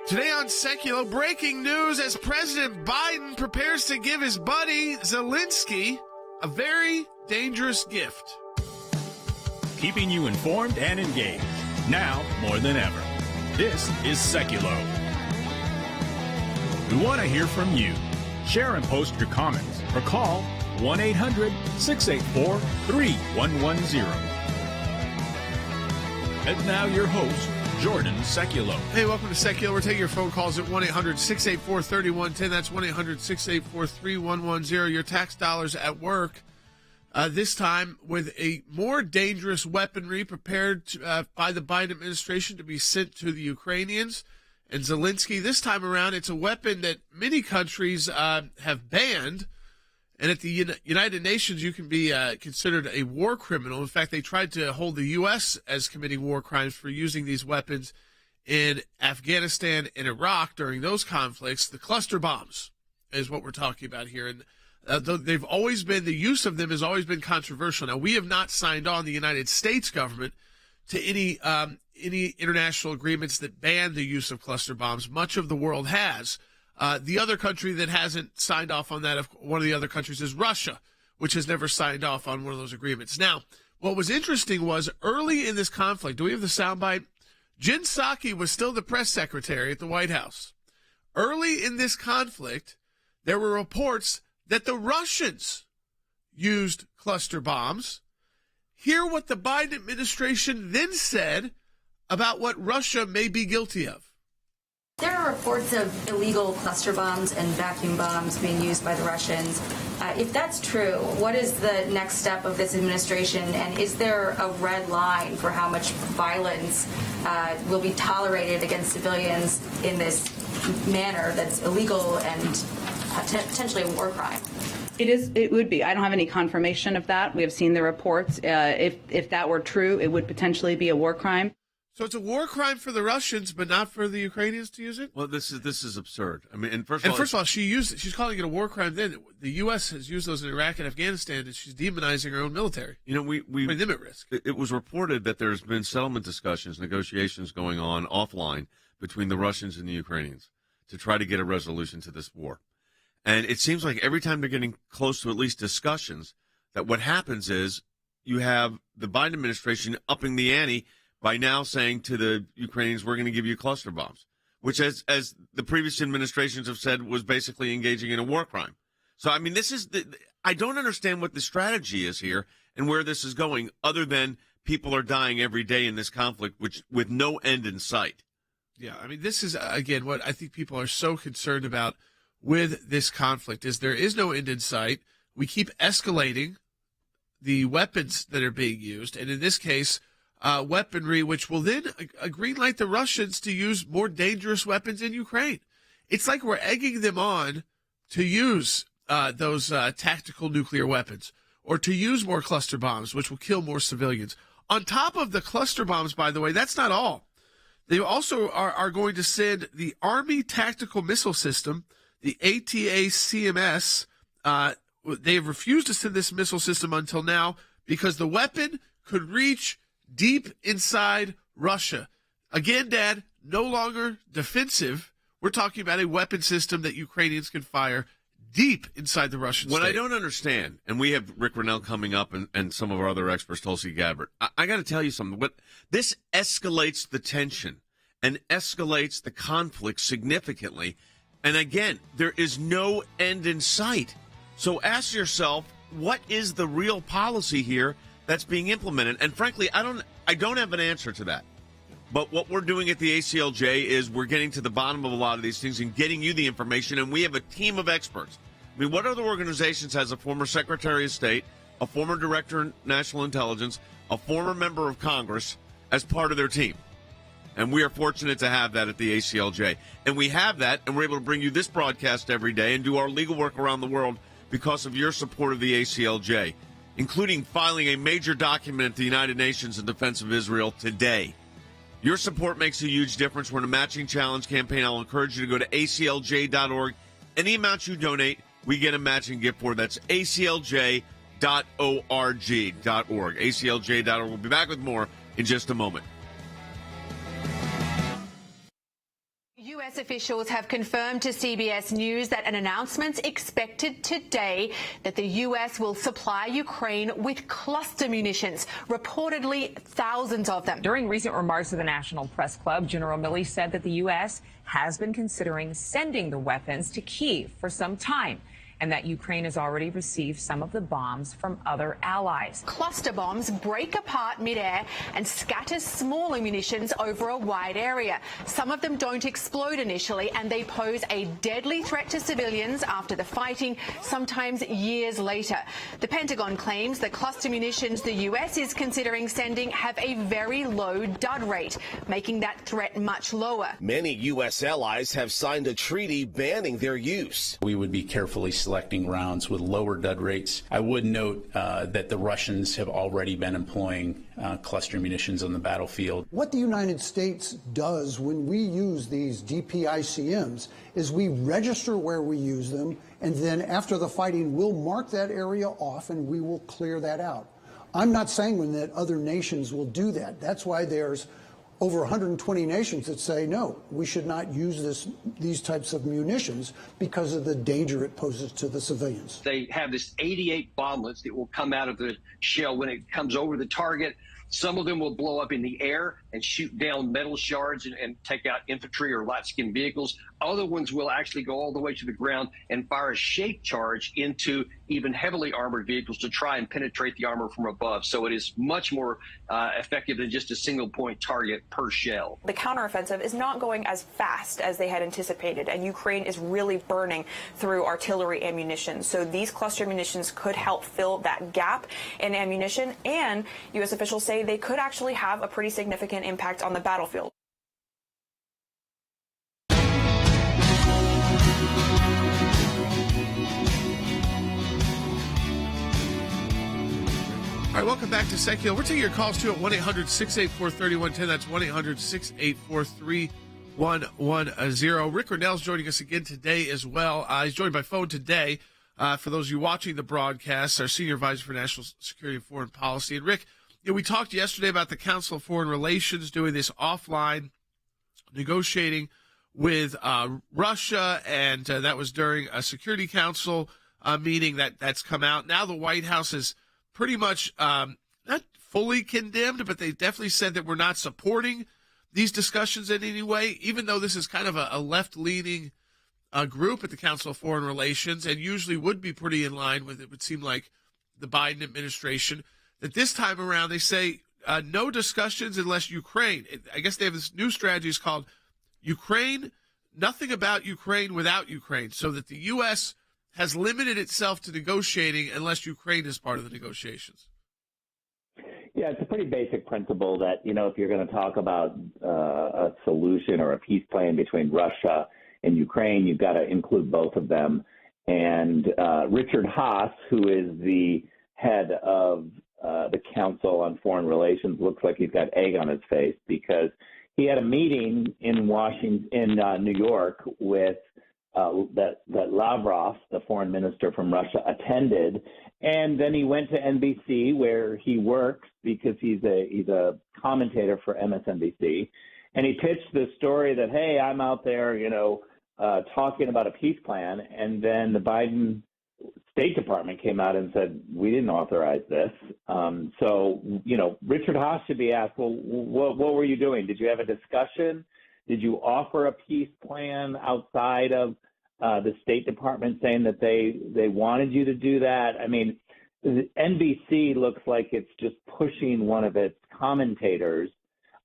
Today on Sekulow, breaking news as President Biden prepares to give his buddy Zelensky a very dangerous gift. Keeping you informed and engaged, now more than ever. This is Sekulow. We want to hear from you. Share and post your comments or call 1-800-684-3110. And now your host, Jordan Sekulow. Hey, welcome to Sekulow. We're taking your phone calls at 1-800-684-3110. That's 1-800-684-3110. Your tax dollars at work. This time with a more dangerous weaponry prepared by the Biden administration to be sent to the Ukrainians and Zelensky. This time around, it's a weapon that many countries have banned. And at the United Nations, you can be considered a war criminal. In fact, they tried to hold the U.S. as committing war crimes for using these weapons in Afghanistan and Iraq during those conflicts. The cluster bombs is what we're talking about here. And they've always been, the use of them has always been controversial. Now, we have not signed on, the United States government, to any international agreements that ban the use of cluster bombs. Much of the world has. The other country that hasn't signed off on that, one of the other countries, is Russia, which has never signed off on one of those agreements. Now, what was interesting was early in this conflict, do we have the soundbite? Jen Psaki was still the press secretary at the White House. Early in this conflict, there were reports that the Russians used cluster bombs. Hear what the Biden administration then said about what Russia may be guilty of. There are reports of illegal cluster bombs and vacuum bombs being used by the Russians. If that's true, what is the next step of this administration, and is there a red line for how much violence will be tolerated against civilians in this manner that's illegal and potentially a war crime? It would be. I don't have any confirmation of that. We have seen the reports. If that were true, it would potentially be a war crime. So it's a war crime for the Russians, but not for the Ukrainians to use it? Well, this is absurd. I mean, and first of all, she's calling it a war crime. Then the U.S. has used those in Iraq and Afghanistan, and she's demonizing her own military. You know, we putting them at risk. It was reported that there's been settlement discussions, negotiations going on offline between the Russians and the Ukrainians to try to get a resolution to this war. And it seems like every time they're getting close to at least discussions, that what happens is you have the Biden administration upping the ante by now saying to the Ukrainians, we're going to give you cluster bombs, which, as the previous administrations have said, was basically engaging in a war crime. So, I mean, I don't understand what the strategy is here and where this is going, other than people are dying every day in this conflict, which with no end in sight. Yeah, I mean, this is, again, what I think people are so concerned about with this conflict is there is no end in sight. We keep escalating the weapons that are being used, and in this case, weaponry, which will then greenlight the Russians to use more dangerous weapons in Ukraine. It's like we're egging them on to use those tactical nuclear weapons or to use more cluster bombs, which will kill more civilians. On top of the cluster bombs, by the way, that's not all. They also are going to send the Army Tactical Missile System, the ATACMS. They have refused to send this missile system until now because the weapon could reach deep inside Russia. Again, Dad, no longer defensive. We're talking about a weapon system that Ukrainians can fire deep inside the Russian state. What I don't understand, and we have Rick Rennell coming up and some of our other experts, Tulsi Gabbard, I got to tell you something. This escalates the tension and escalates the conflict significantly. And again, there is no end in sight. So ask yourself, what is the real policy here that's being implemented? And frankly, I don't have an answer to that. But what we're doing at the ACLJ is we're getting to the bottom of a lot of these things and getting you the information, and we have a team of experts. I mean, what other organizations has a former Secretary of State, a former Director of National Intelligence, a former member of Congress as part of their team? And we are fortunate to have that at the ACLJ. And we have that, and we're able to bring you this broadcast every day and do our legal work around the world because of your support of the ACLJ, including filing a major document at the United Nations in defense of Israel today. Your support makes a huge difference. We're in a matching challenge campaign. I'll encourage you to go to aclj.org. Any amount you donate, we get a matching gift for. That's aclj.org. aclj.org. We'll be back with more in just a moment. U.S. officials have confirmed to CBS News that an announcement's expected today that the U.S. will supply Ukraine with cluster munitions, reportedly thousands of them. During recent remarks to the National Press Club, General Milley said that the U.S. has been considering sending the weapons to Kyiv for some time, and that Ukraine has already received some of the bombs from other allies. Cluster bombs break apart midair and scatter smaller munitions over a wide area. Some of them don't explode initially, and they pose a deadly threat to civilians after the fighting, sometimes years later. The Pentagon claims the cluster munitions the U.S. is considering sending have a very low dud rate, making that threat much lower. Many U.S. allies have signed a treaty banning their use. We would be carefully selecting rounds with lower dud rates. I would note that the Russians have already been employing cluster munitions on the battlefield. What the United States does when we use these DPICMs is we register where we use them, and then after the fighting, we'll mark that area off and we will clear that out. I'm not saying that other nations will do that. That's why there's over 120 nations that say, no, we should not use these types of munitions because of the danger it poses to the civilians. They have this 88 bomblets that will come out of the shell when it comes over the target. Some of them will blow up in the air and shoot down metal shards and take out infantry or light-skinned vehicles. Other ones will actually go all the way to the ground and fire a shape charge into even heavily armored vehicles to try and penetrate the armor from above. So it is much more effective than just a single point target per shell. The counteroffensive is not going as fast as they had anticipated, and Ukraine is really burning through artillery ammunition. So these cluster munitions could help fill that gap in ammunition, and U.S. officials say they could actually have a pretty significant impact on the battlefield. All right, welcome back to Sekulow. We're taking your calls too at 1-800-684-3110. That's 1-800-684-3110. Rick Grenell's joining us again today as well. He's joined by phone today. For those of you watching the broadcast, our Senior Advisor for National Security and Foreign Policy. And Rick, we talked yesterday about the Council of Foreign Relations doing this offline negotiating with Russia, and that was during a Security Council meeting that's come out. Now the White House has pretty much not fully condemned, but they definitely said that we're not supporting these discussions in any way, even though this is kind of a left-leaning group at the Council of Foreign Relations and usually would be pretty in line with, it would seem like, the Biden administration. That this time around they say no discussions unless Ukraine. I guess they have this new strategy is called Ukraine, nothing about Ukraine without Ukraine, so that the U.S. has limited itself to negotiating unless Ukraine is part of the negotiations. Yeah, it's a pretty basic principle that, if you're going to talk about a solution or a peace plan between Russia and Ukraine, you've got to include both of them. And Richard Haas, who is the head of the Council on Foreign Relations, looks like he's got egg on his face because he had a meeting in New York with that Lavrov, the foreign minister from Russia, attended, and then he went to NBC where he works because he's a commentator for MSNBC, and he pitched this story that, hey, I'm out there, talking about a peace plan, and then the Biden State Department came out and said, we didn't authorize this. So Richard Haas should be asked, well, what were you doing? Did you have a discussion? Did you offer a peace plan outside of the State Department saying that they wanted you to do that? I mean, NBC looks like it's just pushing one of its commentators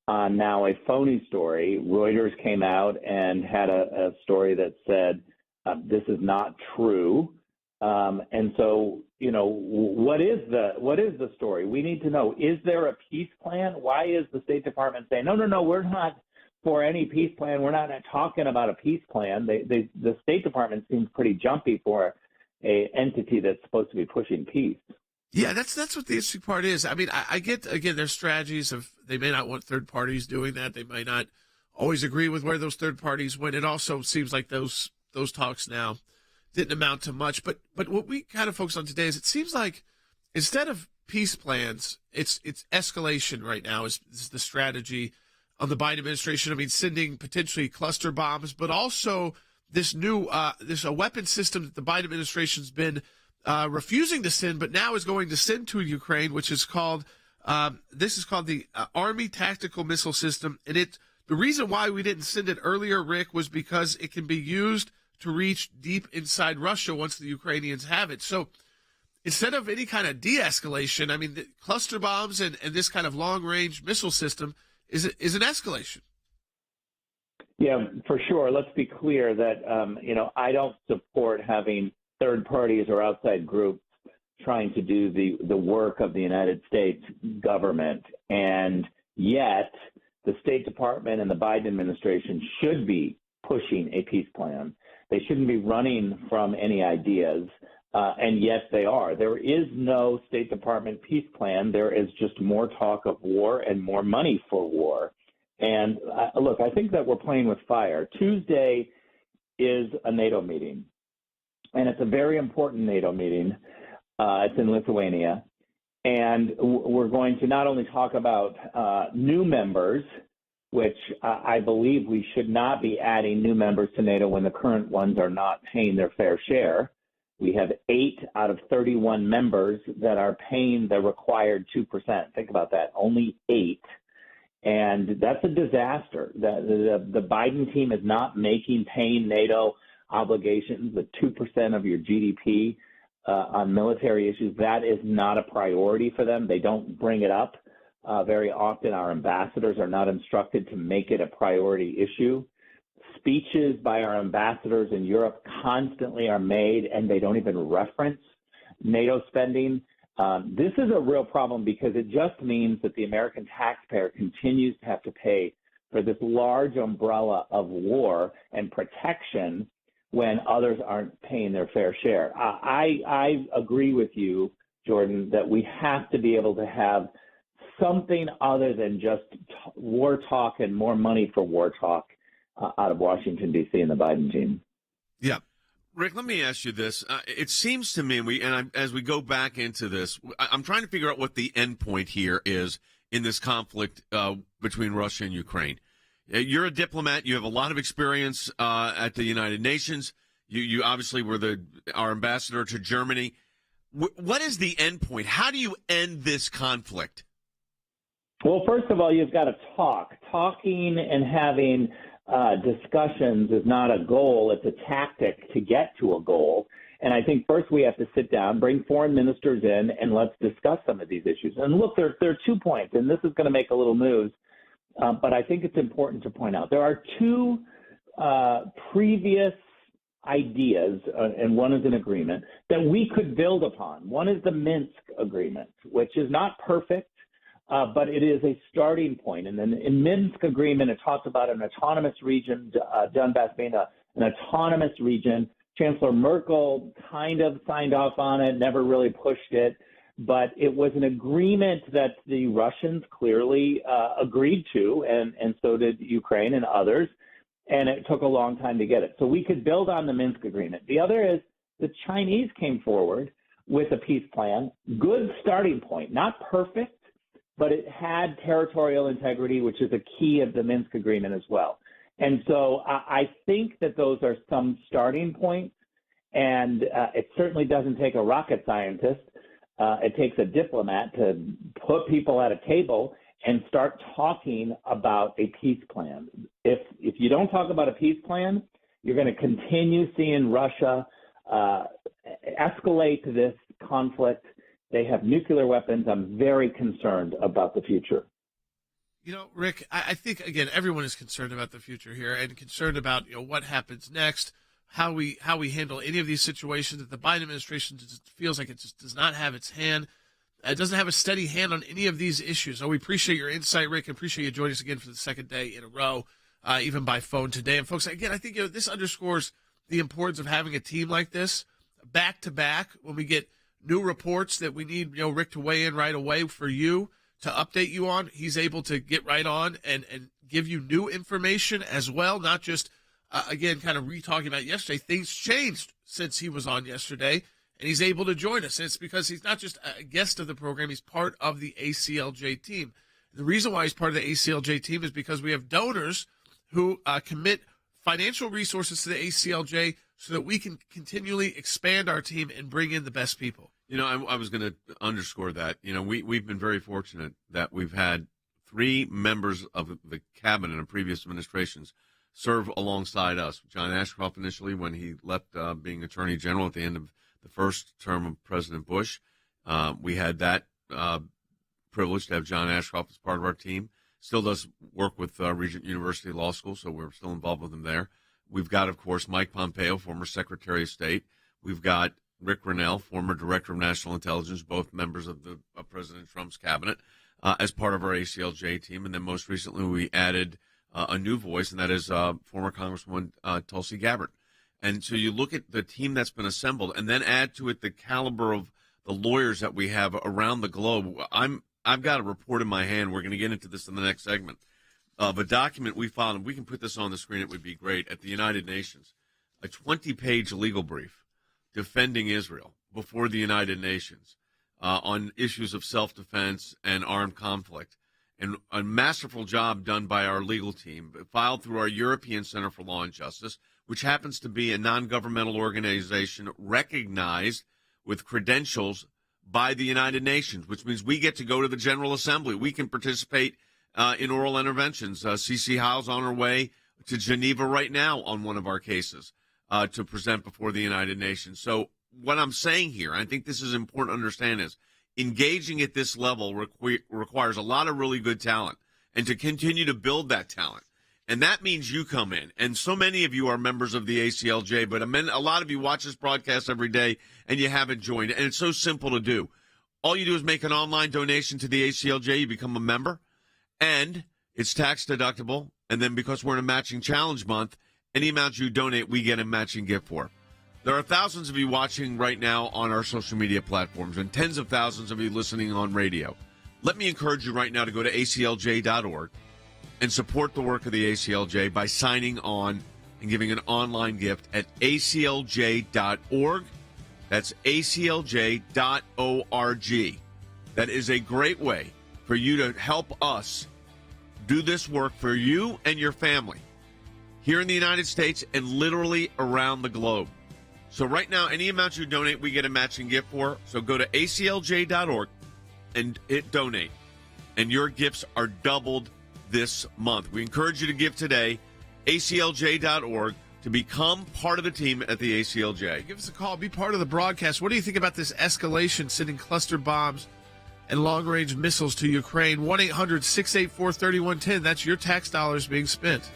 on now a phony story. Reuters came out and had a story that said this is not true. And so, what is the story? We need to know, is there a peace plan? Why is the State Department saying, no, we're not for any peace plan. We're not talking about a peace plan. The State Department seems pretty jumpy for a entity that's supposed to be pushing peace. Yeah, that's what the interesting part is. I mean, I get, again, their strategies of they may not want third parties doing that. They might not always agree with where those third parties went. It also seems like those talks now didn't amount to much. But what we kind of focus on today is it seems like instead of peace plans, it's escalation right now is the strategy on the Biden administration. I mean, sending potentially cluster bombs, but also this new a weapon system that the Biden administration's been refusing to send, but now is going to send to Ukraine, which is called the Army Tactical Missile System. And the reason why we didn't send it earlier, Rick, was because it can be used to reach deep inside Russia once the Ukrainians have it. So instead of any kind of de-escalation, I mean, the cluster bombs and this kind of long-range missile system is an escalation. Yeah, for sure. Let's be clear that, I don't support having third parties or outside groups trying to do the work of the United States government. And yet the State Department and the Biden administration should be pushing a peace plan. They shouldn't be running from any ideas. And yet they are. There is no State Department peace plan. There is just more talk of war and more money for war. And look, I think that we're playing with fire. Tuesday is a NATO meeting, and it's a very important NATO meeting. It's in Lithuania. And we're going to not only talk about new members, which I believe we should not be adding new members to NATO when the current ones are not paying their fair share. We have 8 out of 31 members that are paying the required 2%. Think about that, only 8. And that's a disaster. The Biden team is not paying NATO obligations, the 2% of your GDP on military issues. That is not a priority for them. They don't bring it up very often. Our ambassadors are not instructed to make it a priority issue. Speeches by our ambassadors in Europe constantly are made, and they don't even reference NATO spending. This is a real problem because it just means that the American taxpayer continues to have to pay for this large umbrella of war and protection when others aren't paying their fair share. I agree with you, Jordan, that we have to be able to have something other than just war talk and more money for war talk out of Washington, D.C. and the Biden team. Yeah. Rick, let me ask you this. It seems to me, as we go back into this, I'm trying to figure out what the end point here is in this conflict between Russia and Ukraine. You're a diplomat. You have a lot of experience at the United Nations. You obviously were our ambassador to Germany. What is the end point? How do you end this conflict? Well, first of all, you've got to talk. Talking and having discussions is not a goal. It's a tactic to get to a goal. And I think first we have to sit down, bring foreign ministers in, and let's discuss some of these issues. And look, there are 2 points, and this is going to make a little news, but I think it's important to point out. There are 2 previous ideas, and one is an agreement, that we could build upon. One is the Minsk agreement, which is not perfect, but it is a starting point. And then in Minsk agreement, it talks about an autonomous region, Donbass being an autonomous region. Chancellor Merkel kind of signed off on it, never really pushed it. But it was an agreement that the Russians clearly agreed to, and so did Ukraine and others. And it took a long time to get it. So we could build on the Minsk agreement. The other is the Chinese came forward with a peace plan. Good starting point, not perfect, but it had territorial integrity, which is a key of the Minsk agreement as well. And so I think that those are some starting points, and it certainly doesn't take a rocket scientist. It takes a diplomat to put people at a table and start talking about a peace plan. If you don't talk about a peace plan, you're going to continue seeing Russia escalate this conflict. They have nuclear weapons. I'm very concerned about the future. You know, Rick, I think, again, everyone is concerned about the future here and concerned about, what happens next, how we handle any of these situations that the Biden administration just feels like it just does not have its hand. It doesn't have a steady hand on any of these issues. So we appreciate your insight, Rick, and appreciate you joining us again for the second day in a row, even by phone today. And folks, again, I think this underscores the importance of having a team like this back to back when we get new reports that we need, Rick to weigh in right away for you to update you on. He's able to get right on and give you new information as well, not just, again, kind of re-talking about yesterday. Things changed since he was on yesterday, and he's able to join us. And it's because he's not just a guest of the program, he's part of the ACLJ team. The reason why he's part of the ACLJ team is because we have donors who commit financial resources to the ACLJ so that we can continually expand our team and bring in the best people. You know, I was going to underscore that. You know, we've been very fortunate that we've had 3 members of the cabinet in previous administrations serve alongside us. John Ashcroft initially when he left being Attorney General at the end of the first term of President Bush. We had that privilege to have John Ashcroft as part of our team. Still does work with Regent University Law School, so we're still involved with him there. We've got, of course, Mike Pompeo, former Secretary of State. We've got Rick Grenell, former Director of National Intelligence, both members of President Trump's cabinet, as part of our ACLJ team. And then most recently we added a new voice, and that is former Congresswoman Tulsi Gabbard. And so you look at the team that's been assembled and then add to it the caliber of the lawyers that we have around the globe. I've got a report in my hand. We're going to get into this in the next segment of a document we filed, and we can put this on the screen. It would be great, at the United Nations, a 20-page legal brief defending Israel before the United Nations on issues of self-defense and armed conflict. And a masterful job done by our legal team, filed through our European Center for Law and Justice, which happens to be a non-governmental organization recognized with credentials by the United Nations, which means we get to go to the General Assembly. We can participate in oral interventions. CC Howe's on her way to Geneva right now on one of our cases to present before the United Nations. So what I'm saying here, I think this is important to understand, is engaging at this level requires a lot of really good talent, and to continue to build that talent. And that means you come in. And so many of you are members of the ACLJ, but a lot of you watch this broadcast every day and you haven't joined. And it's so simple to do. All you do is make an online donation to the ACLJ. You become a member, and it's tax deductible. And then because we're in a matching challenge month, any amount you donate, we get a matching gift for. There are thousands of you watching right now on our social media platforms and tens of thousands of you listening on radio. Let me encourage you right now to go to aclj.org and support the work of the ACLJ by signing on and giving an online gift at aclj.org. That's aclj.org. That is a great way for you to help us do this work for you and your family here in the United States and literally around the globe. So right now, any amount you donate, we get a matching gift for. So go to aclj.org and hit donate. And your gifts are doubled this month. We encourage you to give today, aclj.org, to become part of the team at the ACLJ. Give us a call. Be part of the broadcast. What do you think about this escalation, sending cluster bombs and long-range missiles to Ukraine? 1-800-684-3110. That's your tax dollars being spent.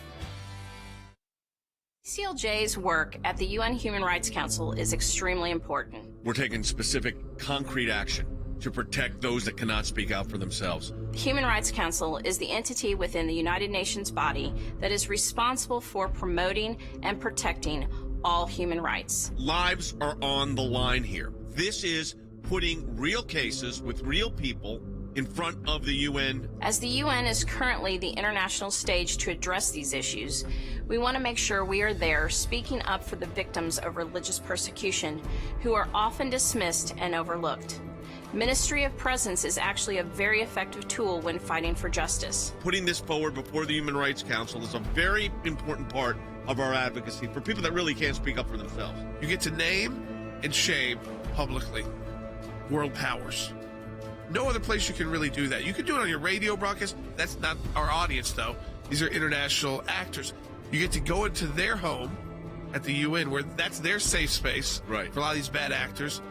ACLJ's work at the UN Human Rights Council is extremely important. We're taking specific, concrete action to protect those that cannot speak out for themselves. The Human Rights Council is the entity within the United Nations body that is responsible for promoting and protecting all human rights. Lives are on the line here. This is putting real cases with real people in front of the UN. As the UN is currently the international stage to address these issues, we want to make sure we are there speaking up for the victims of religious persecution who are often dismissed and overlooked. Ministry of Presence is actually a very effective tool when fighting for justice. Putting this forward before the Human Rights Council is a very important part of our advocacy for people that really can't speak up for themselves. You get to name and shame publicly world powers. No other place you can really do that. You can do it on your radio broadcast. That's not our audience, though. These are international actors. You get to go into their home at the UN, where that's their safe space for a lot of these bad actors,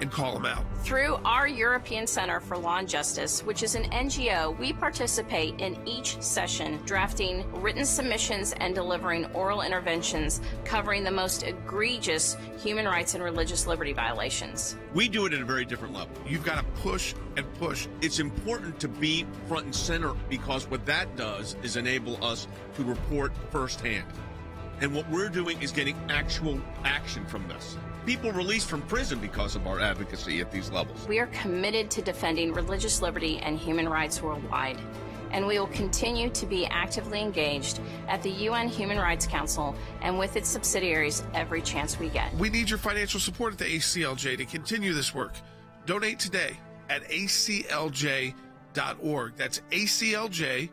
and call them out. Through our European Center for Law and Justice, which is an NGO, we participate in each session, drafting written submissions and delivering oral interventions covering the most egregious human rights and religious liberty violations. We do it at a very different level. You've got to push and push. It's important to be front and center, because what that does is enable us to report firsthand. And what we're doing is getting actual action from this. People released from prison because of our advocacy at these levels. We are committed to defending religious liberty and human rights worldwide, and we will continue to be actively engaged at the UN Human Rights Council and with its subsidiaries every chance we get. We need your financial support at the ACLJ to continue this work. Donate today at aclj.org. That's ACLJ.org.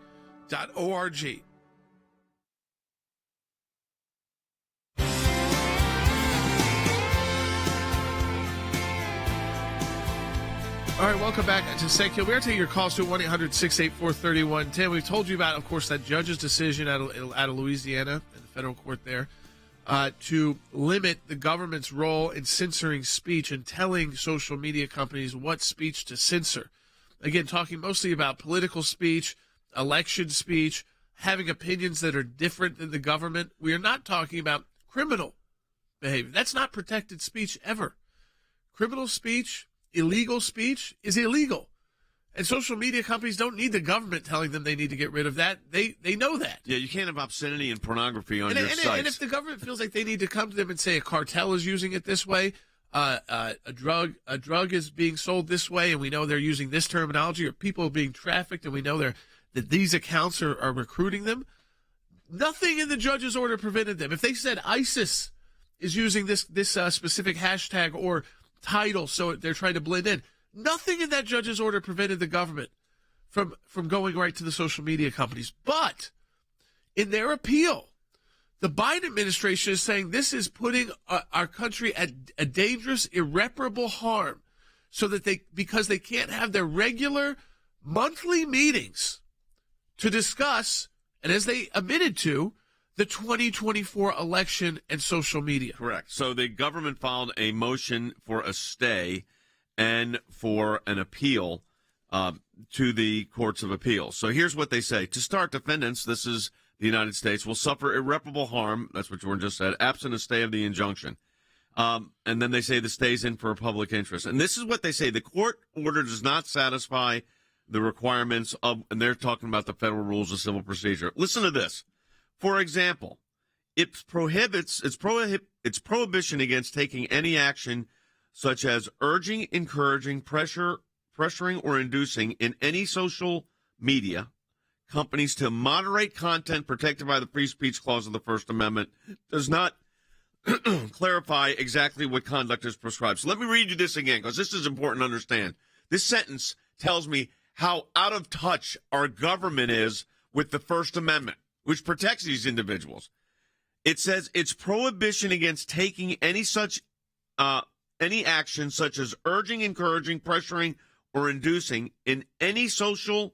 All right, welcome back to Sekulow. We're going to take your calls to 1-800-684-3110. We've told you about, of course, that judge's decision out of Louisiana, in the federal court there, to limit the government's role in censoring speech and telling social media companies what speech to censor. Again, talking mostly about political speech, election speech, having opinions that are different than the government. We are not talking about criminal behavior. That's not protected speech ever. Criminal speech, illegal speech is illegal. And social media companies don't need the government telling them they need to get rid of that. They know that. Yeah, you can't have obscenity and pornography on your sites. And if the government feels like they need to come to them and say a cartel is using it this way, a drug is being sold this way, and we know they're using this terminology, or people are being trafficked, and we know that these accounts are recruiting them, nothing in the judge's order prevented them. If they said ISIS is using this specific hashtag or title, so they're trying to blend in, nothing in that judge's order prevented the government from going right to the social media companies. But in their appeal, the Biden administration is saying this is putting our country at a dangerous, irreparable harm, so that because they can't have their regular monthly meetings to discuss, and as they admitted to, the 2024 election and social media. Correct. So the government filed a motion for a stay and for an appeal to the courts of appeals. So here's what they say. To start, defendants, this is the United States, will suffer irreparable harm, that's what Jordan just said, absent a stay of the injunction. And then they say the stay's in for a public interest. And this is what they say. The court order does not satisfy the requirements of, and they're talking about the federal rules of civil procedure. Listen to this. For example, its prohibition against taking any action such as urging, encouraging, pressuring, or inducing in any social media companies to moderate content protected by the free speech clause of the First Amendment does not clarify exactly what conduct is prescribed. So let me read you this again, because this is important to understand. This sentence tells me how out of touch our government is with the First Amendment, which protects these individuals. It says its prohibition against taking any action such as urging, encouraging, pressuring, or inducing in any social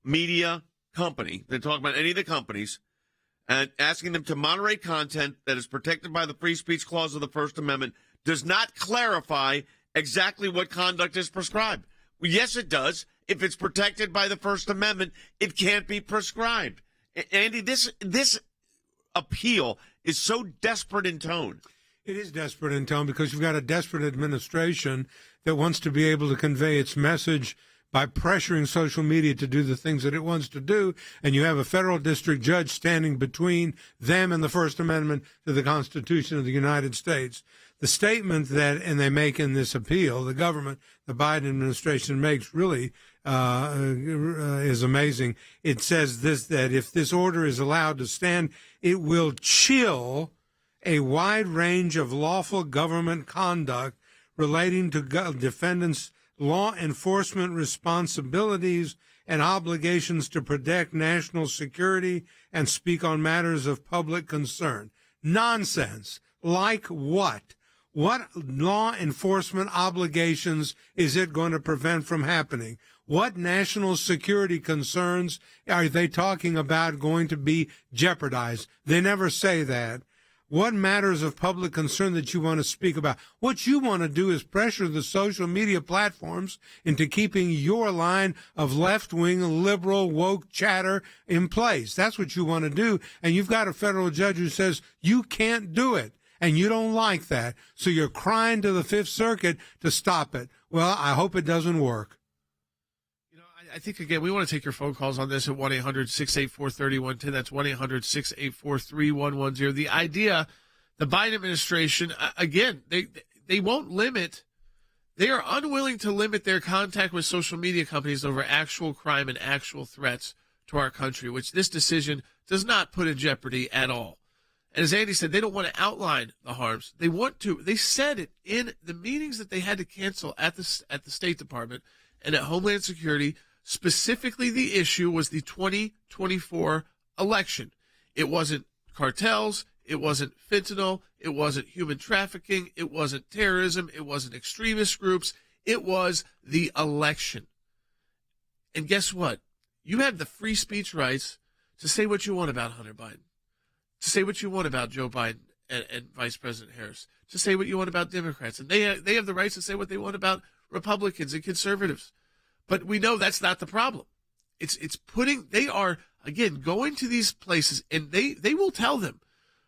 media company. They talk about any of the companies and asking them to moderate content that is protected by the free speech clause of the First Amendment does not clarify exactly what conduct is prescribed. Yes, it does. If it's protected by the First Amendment, it can't be prescribed. Andy, this appeal is so desperate in tone. It is desperate in tone because you've got a desperate administration that wants to be able to convey its message by pressuring social media to do the things that it wants to do, and you have a federal district judge standing between them and the First Amendment to the Constitution of the United States. The statement that, and they make in this appeal, the government, the Biden administration makes really is amazing. It says this, that if this order is allowed to stand, it will chill a wide range of lawful government conduct relating to defendants' law enforcement responsibilities and obligations to protect national security and speak on matters of public concern. Nonsense. Like what? What law enforcement obligations is it going to prevent from happening? What national security concerns are they talking about going to be jeopardized? They never say that. What matters of public concern that you want to speak about? What you want to do is pressure the social media platforms into keeping your line of left-wing, liberal, woke chatter in place. That's what you want to do. And you've got a federal judge who says you can't do it. And you don't like that. So you're crying to the Fifth Circuit to stop it. Well, I hope it doesn't work. I think, again, we want to take your phone calls on this at 1-800-684-3110. That's 1-800-684-3110. The idea, the Biden administration, again, they won't limit. They are unwilling to limit their contact with social media companies over actual crime and actual threats to our country, which this decision does not put in jeopardy at all. And as Andy said, they don't want to outline the harms. They want to. They said it in the meetings that they had to cancel at the State Department and at Homeland Security Specifically, the issue was the 2024 election. It wasn't cartels. It wasn't fentanyl. It wasn't human trafficking. It wasn't terrorism. It wasn't extremist groups. It was the election. And guess what? You have the free speech rights to say what you want about Hunter Biden, to say what you want about Joe Biden and Vice President Harris, to say what you want about Democrats. And they have the rights to say what they want about Republicans and conservatives. But we know that's not the problem. They are, again, going to these places, and they will tell them.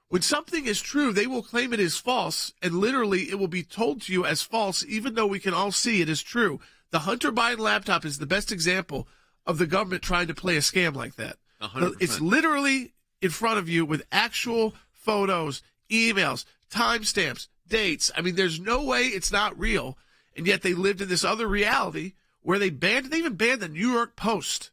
When something is true, they will claim it is false, and literally it will be told to you as false, even though we can all see it is true. The Hunter Biden laptop is the best example of the government trying to play a scam like that. 100%. It's literally in front of you with actual photos, emails, timestamps, dates. I mean, there's no way it's not real, and yet they lived in this other reality where they even banned the New York Post.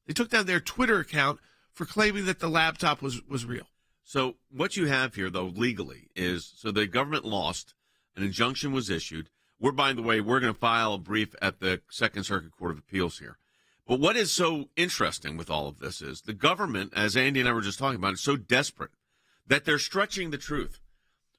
They took down their Twitter account for claiming that the laptop was real. So what you have here, though, legally is, so the government lost, an injunction was issued. By the way, we're going to file a brief at the Second Circuit Court of Appeals here. But what is so interesting with all of this is the government, as Andy and I were just talking about, is so desperate that they're stretching the truth.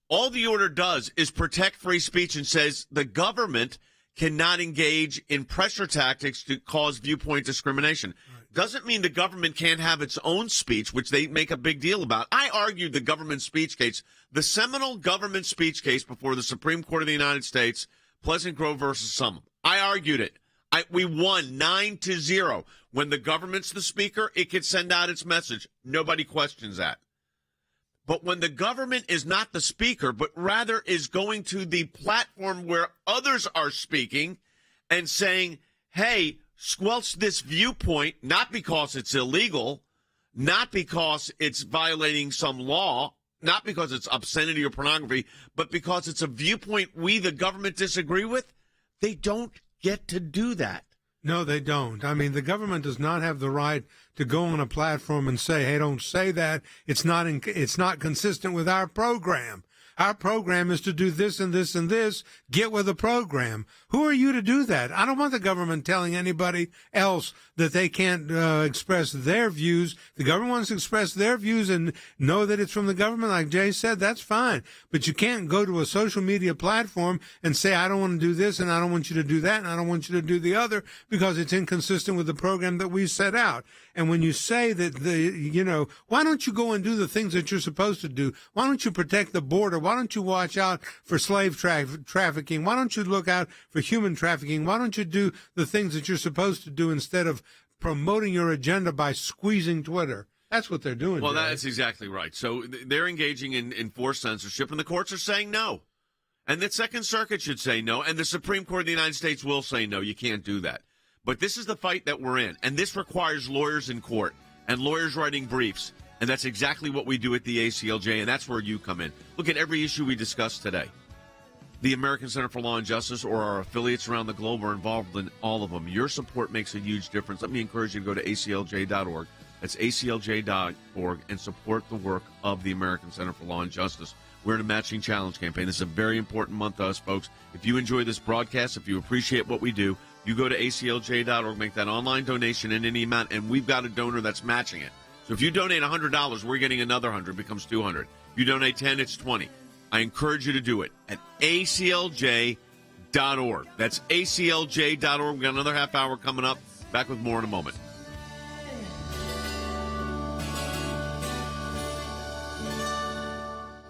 All the order does is protect free speech and says the government cannot engage in pressure tactics to cause viewpoint discrimination. Doesn't mean the government can't have its own speech, which they make a big deal about. I argued the government speech case, the seminal government speech case before the Supreme Court of the United States, Pleasant Grove versus Summum. I argued it. We won 9-0. When the government's the speaker, it can send out its message. Nobody questions that. But when the government is not the speaker, but rather is going to the platform where others are speaking and saying, hey, squelch this viewpoint, not because it's illegal, not because it's violating some law, not because it's obscenity or pornography, but because it's a viewpoint we, the government, disagree with, they don't get to do that. No, they don't. I mean, the government does not have the right to go on a platform and say, hey, don't say that. It's not consistent with our program. Our program is to do this and this and this. Get with the program. Who are you to do that? I don't want the government telling anybody else that they can't express their views. The government wants to express their views and know that it's from the government, like Jay said, that's fine. But you can't go to a social media platform and say, I don't want to do this and I don't want you to do that and I don't want you to do the other because it's inconsistent with the program that we set out. And when you say that, why don't you go and do the things that you're supposed to do? Why don't you protect the border? Why don't you watch out for slave trafficking? Why don't you look out for human trafficking? Why don't you do the things that you're supposed to do instead of promoting your agenda by squeezing Twitter? That's what they're doing. Well, Jay. that's exactly right. So they're engaging in forced censorship, and the courts are saying no. And the Second Circuit should say no, and the Supreme Court of the United States will say no. You can't do that. But this is the fight that we're in, and this requires lawyers in court and lawyers writing briefs, and that's exactly what we do at the ACLJ, and that's where you come in. Look at every issue we discussed today. The American Center for Law and Justice or our affiliates around the globe are involved in all of them. Your support makes a huge difference. Let me encourage you to go to aclj.org. That's aclj.org, and support the work of the American Center for Law and Justice. We're in a matching challenge campaign. This is a very important month to us, folks. If you enjoy this broadcast, if you appreciate what we do, you go to aclj.org, make that online donation in any amount, and we've got a donor that's matching it. So if you donate $100, we're getting another $100, becomes $200. If you donate 10, it's 20. I encourage you to do it at aclj.org. That's aclj.org. We've got another half hour coming up. Back with more in a moment.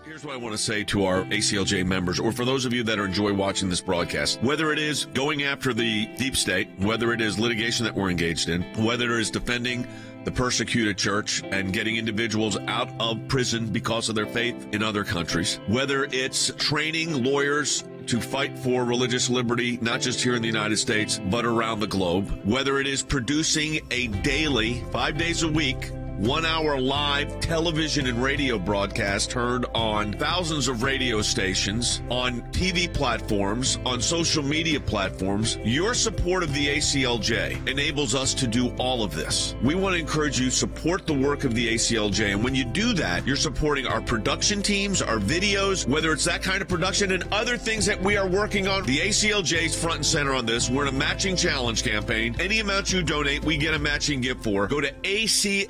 Here's what I want to say to our ACLJ members, or for those of you that enjoy watching this broadcast, whether it is going after the deep state, whether it is litigation that we're engaged in, whether it is defending the persecuted church and getting individuals out of prison because of their faith in other countries, whether it's training lawyers to fight for religious liberty, not just here in the United States, but around the globe, whether it is producing a daily, 5 days a week, 1 hour live television and radio broadcast heard on thousands of radio stations, on TV platforms, on social media platforms. Your support of the ACLJ enables us to do all of this. We want to encourage you to support the work of the ACLJ. And when you do that, you're supporting our production teams, our videos, whether it's that kind of production and other things that we are working on. The ACLJ is front and center on this. We're in a matching challenge campaign. Any amount you donate, we get a matching gift for. Go to aclj.org.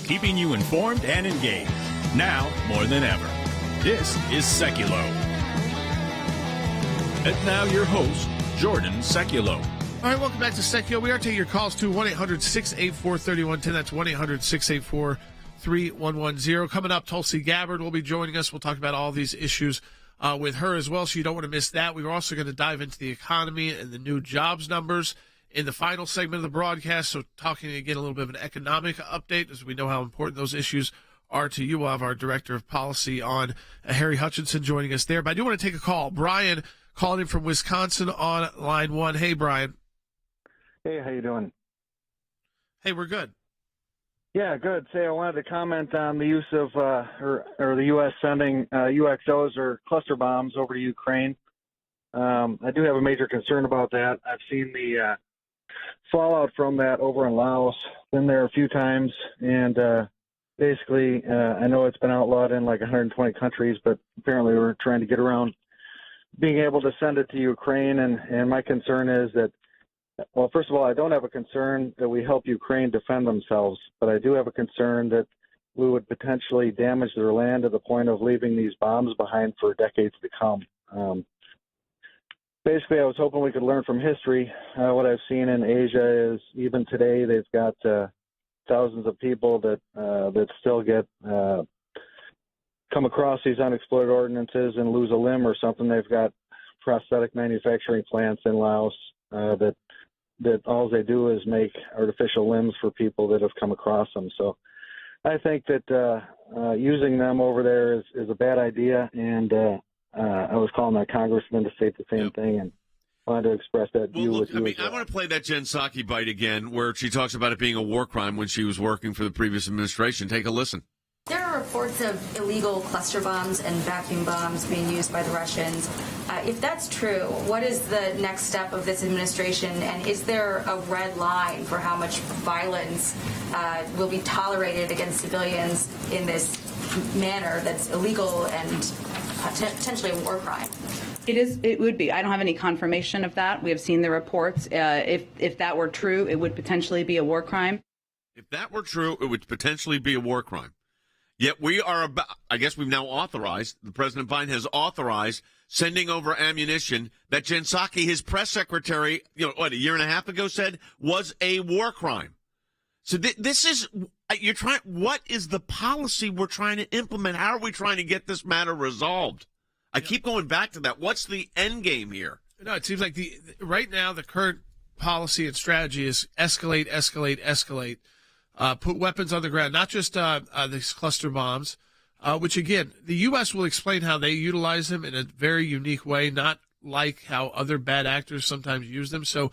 Keeping you informed and engaged. Now more than ever. This is Sekulow. And now your host, Jordan Sekulow. All right, welcome back to Sekulow. We are taking your calls to 1-800-684-3110. That's 1-800-684-3110. Coming up, Tulsi Gabbard will be joining us. We'll talk about all these issues with her as well, so you don't want to miss that. We were also going to dive into the economy and the new jobs numbers in the final segment of the broadcast, so talking again a little bit of an economic update, as we know how important those issues are to you. We'll have our Director of Policy on, Harry Hutchinson, joining us there. But I do want to take a call. Brian calling in from Wisconsin on line one. Hey, Brian. Hey, how you doing? Hey, we're good. Yeah, good. Say, I wanted to comment on the use of, or the U.S. sending UXOs or cluster bombs over to Ukraine. I do have a major concern about that. I've seen the fallout from that over in Laos. Been there a few times, and basically, I know it's been outlawed in like 120 countries, but apparently we're trying to get around being able to send it to Ukraine. And my concern is that, well, first of all, I don't have a concern that we help Ukraine defend themselves, but I do have a concern that we would potentially damage their land to the point of leaving these bombs behind for decades to come. Basically, I was hoping we could learn from history. What I've seen in Asia is even today they've got thousands of people that still get come across these unexploded ordinances and lose a limb or something. They've got prosthetic manufacturing plants in Laos that all they do is make artificial limbs for people that have come across them. So I think that using them over there is a bad idea, and I was calling that congressman to say the same thing, and wanted to express that view with you. I want to play that Jen Psaki bite again, where she talks about it being a war crime when she was working for the previous administration. Take a listen. There are reports of illegal cluster bombs and vacuum bombs being used by the Russians. If that's true, what is the next step of this administration, and is there a red line for how much violence will be tolerated against civilians in this manner that's illegal and potentially a war crime? It would be. I don't have any confirmation of that. We have seen the reports. If that were true, it would potentially be a war crime. If that were true, it would potentially be a war crime. Yet we are about, I guess we've now authorized, the President Biden has authorized sending over ammunition that Jen Psaki, his press secretary, a year and a half ago said was a war crime. So this is, what is the policy we're trying to implement? How are we trying to get this matter resolved? I keep going back to that. What's the end game here? No, it seems like right now the current policy and strategy is escalate, escalate, escalate. Put weapons on the ground, not just these cluster bombs, which, again, the U.S. will explain how they utilize them in a very unique way, not like how other bad actors sometimes use them. So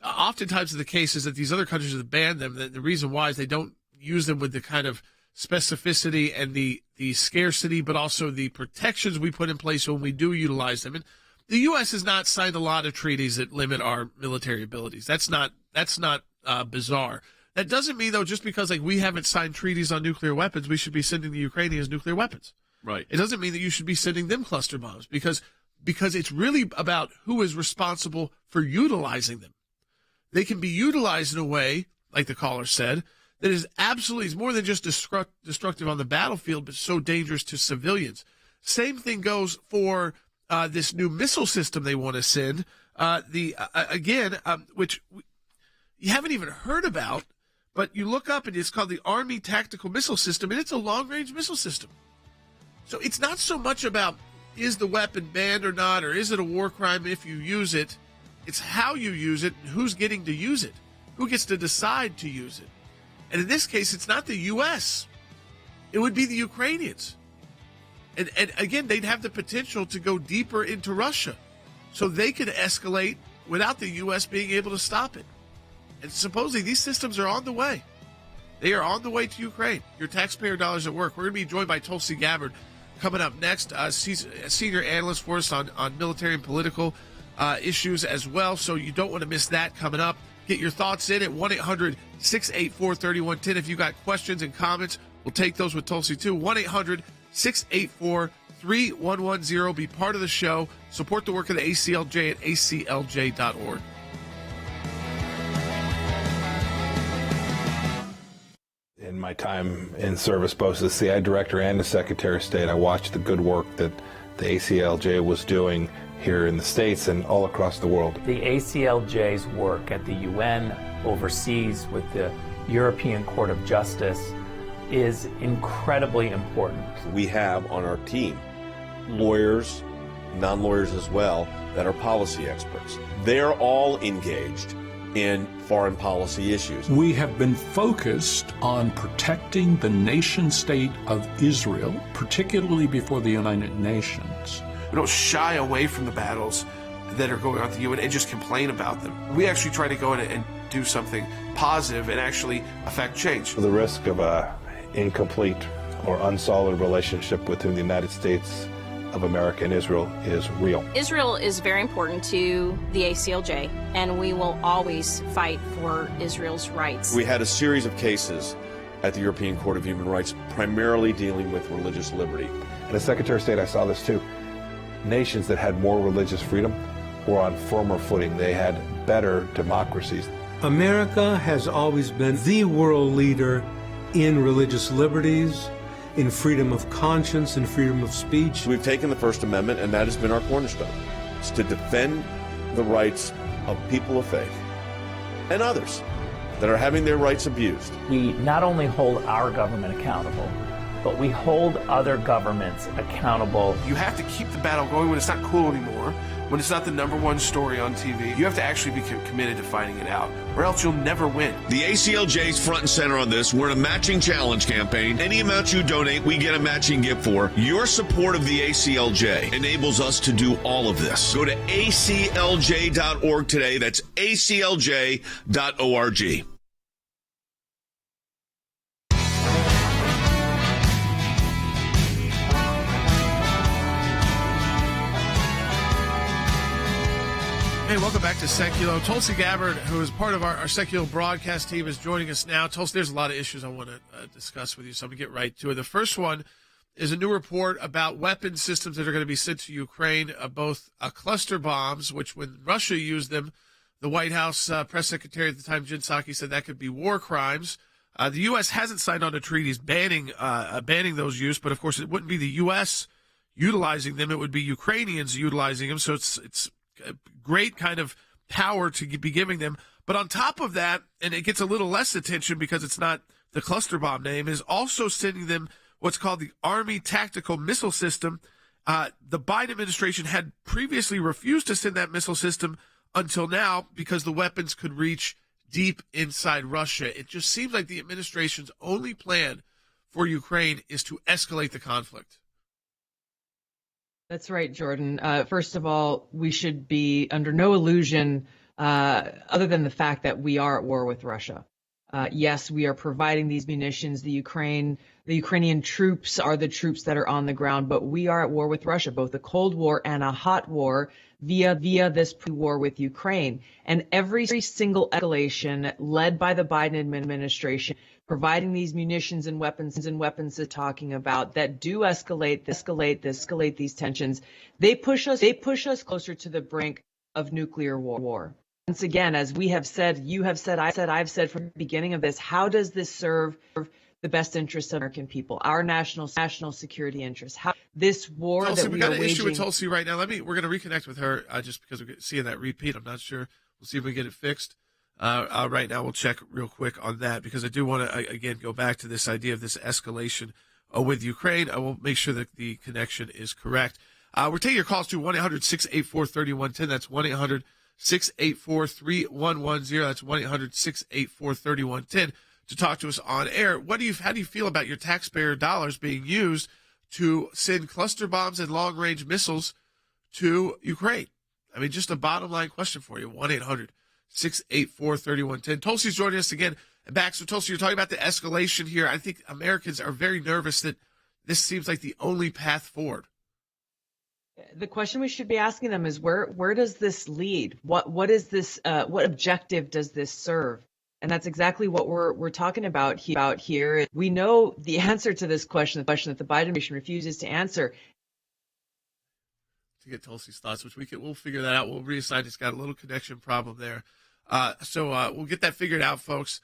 oftentimes the case is that these other countries have banned them. The reason why is they don't use them with the kind of specificity and the scarcity, but also the protections we put in place when we do utilize them. And the U.S. has not signed a lot of treaties that limit our military abilities. That's not bizarre. That doesn't mean, though, just because we haven't signed treaties on nuclear weapons, we should be sending the Ukrainians nuclear weapons. Right. It doesn't mean that you should be sending them cluster bombs because it's really about who is responsible for utilizing them. They can be utilized in a way, like the caller said, that is absolutely more than just destructive on the battlefield, but so dangerous to civilians. Same thing goes for this new missile system they want to send. Which you haven't even heard about. But you look up and it's called the Army Tactical Missile System, and it's a long-range missile system. So it's not so much about is the weapon banned or not, or is it a war crime if you use it. It's how you use it and who's getting to use it, who gets to decide to use it. And in this case, it's not the U.S. It would be the Ukrainians. And again, they'd have the potential to go deeper into Russia. So they could escalate without the U.S. being able to stop it. And supposedly these systems are on the way. They are on the way to Ukraine. Your taxpayer dollars at work. We're going to be joined by Tulsi Gabbard coming up next. She's a senior analyst for us on military and political issues as well, so you don't want to miss that coming up. Get your thoughts in at 1-800-684-3110. If you got questions and comments, we'll take those with Tulsi too. 1-800-684-3110. Be part of the show. Support the work of the ACLJ at aclj.org. In my time in service, both as the CI director and as Secretary of State, I watched the good work that the ACLJ was doing here in the States and all across the world. The ACLJ's work at the UN, overseas with the European Court of Justice, is incredibly important. We have on our team lawyers, non-lawyers as well, that are policy experts. They're all engaged in foreign policy issues. We have been focused on protecting the nation state of Israel, particularly before the United Nations. We don't shy away from the battles that are going on at the UN and just complain about them. We actually try to go in and do something positive and actually affect change. The risk of a incomplete or unsolid relationship within the United States of America and Israel is real. Israel is very important to the ACLJ, and we will always fight for Israel's rights. We had a series of cases at the European Court of Human Rights, primarily dealing with religious liberty. And as Secretary of State, I saw this too. Nations that had more religious freedom were on firmer footing. They had better democracies. America has always been the world leader in religious liberties, in freedom of conscience and freedom of speech. We've taken the First Amendment, and that has been our cornerstone. It's to defend the rights of people of faith and others that are having their rights abused. We not only hold our government accountable, but we hold other governments accountable. You have to keep the battle going when it's not cool anymore, when it's not the number one story on TV. You have to actually be committed to fighting it out, or else you'll never win. The ACLJ's front and center on this. We're in a matching challenge campaign. Any amount you donate, we get a matching gift for. Your support of the ACLJ enables us to do all of this. Go to aclj.org today. That's aclj.org. Hey, welcome back to Sekulow. Tulsi Gabbard, who is part of our Sekulow broadcast team, is joining us now. Tulsi, there's a lot of issues I want to discuss with you, so I'm going to get right to it. The first one is a new report about weapon systems that are going to be sent to Ukraine, both cluster bombs, which when Russia used them, the White House press secretary at the time, Jen Psaki, said that could be war crimes. The U.S. hasn't signed on to treaties banning those use, but of course it wouldn't be the U.S. utilizing them. It would be Ukrainians utilizing them, so it's great kind of power to be giving them. But on top of that, and it gets a little less attention because it's not the cluster bomb name, is also sending them what's called the Army Tactical Missile System. The Biden administration had previously refused to send that missile system until now because the weapons could reach deep inside Russia. It just seems like the administration's only plan for Ukraine is to escalate the conflict. That's right, Jordan. First of all, we should be under no illusion other than the fact that we are at war with Russia. Yes, we are providing these munitions. The Ukrainian troops are the troops that are on the ground, but we are at war with Russia, both a Cold War and a hot war via this war with Ukraine. And every single escalation led by the Biden administration, providing these munitions and weapons is talking about that do escalate these tensions. They push us closer to the brink of nuclear war. Once again, as we have said, you have said, I've said from the beginning of this, how does this serve the best interests of American people, our national security interests? How this war Tulsi, that we got are an waging. issue with Tulsi right now. We're going to reconnect with her just because we're seeing that repeat. I'm not sure. We'll see if we get it fixed. Right now, we'll check real quick on that because I do want to, again, go back to this idea of this escalation with Ukraine. I will make sure that the connection is correct. We're taking your calls to 1-800-684-3110. That's 1-800-684-3110. That's 1-800-684-3110 to talk to us on air. How do you feel about your taxpayer dollars being used to send cluster bombs and long-range missiles to Ukraine? I mean, just a bottom line question for you. 1-800-684-3110. Tulsi's joining us again. And back, so Tulsi, you're talking about the escalation here. I think Americans are very nervous that this seems like the only path forward. The question we should be asking them is where does this lead? What is this? What objective does this serve? And that's exactly what we're talking about here. We know the answer to this question, the question that the Biden administration refuses to answer. To get Tulsi's thoughts, which we'll figure that out. We'll reassign. It's got a little connection problem there. So we'll get that figured out, folks.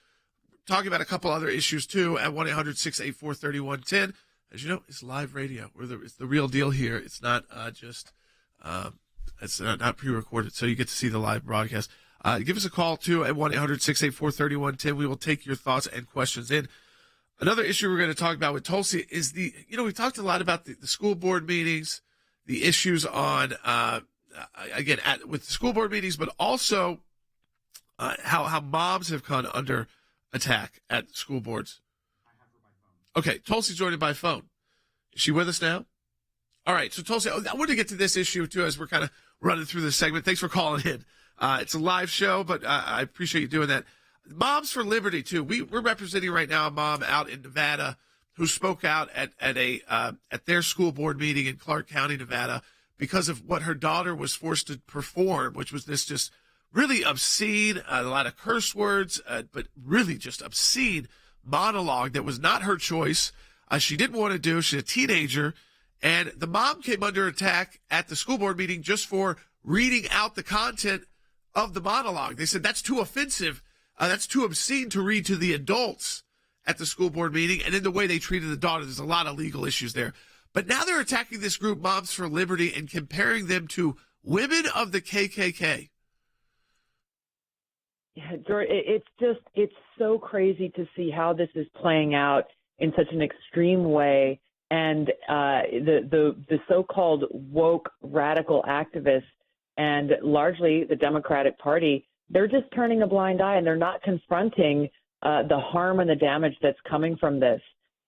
Talking about a couple other issues, too, at 1-800-684-3110. As you know, it's live radio. It's the real deal here. It's not it's not pre-recorded, so you get to see the live broadcast. Give us a call, too, at 1-800-684-3110. We will take your thoughts and questions in. Another issue we're going to talk about with Tulsi is we talked a lot about the school board meetings, the issues on, with the school board meetings, but also how moms have come under attack at school boards. Okay, Tulsi's joined by phone. Is she with us now? All right, so Tulsi, I want to get to this issue, too, as we're kind of running through this segment. Thanks for calling in. It's a live show, but I appreciate you doing that. Moms for Liberty, too. We're representing right now a mom out in Nevada who spoke out at their school board meeting in Clark County, Nevada, because of what her daughter was forced to perform, which was this just really obscene, a lot of curse words, but really just obscene monologue that was not her choice. She didn't want to do. She's a teenager. And the mom came under attack at the school board meeting just for reading out the content of the monologue. They said that's too offensive. That's too obscene to read to the adults at the school board meeting. And in the way they treated the daughter, there's a lot of legal issues there. But now they're attacking this group, Moms for Liberty, and comparing them to women of the KKK. Yeah, George, it's so crazy to see how this is playing out in such an extreme way. And the so-called woke radical activists and largely the Democratic Party, they're just turning a blind eye and they're not confronting the harm and the damage that's coming from this.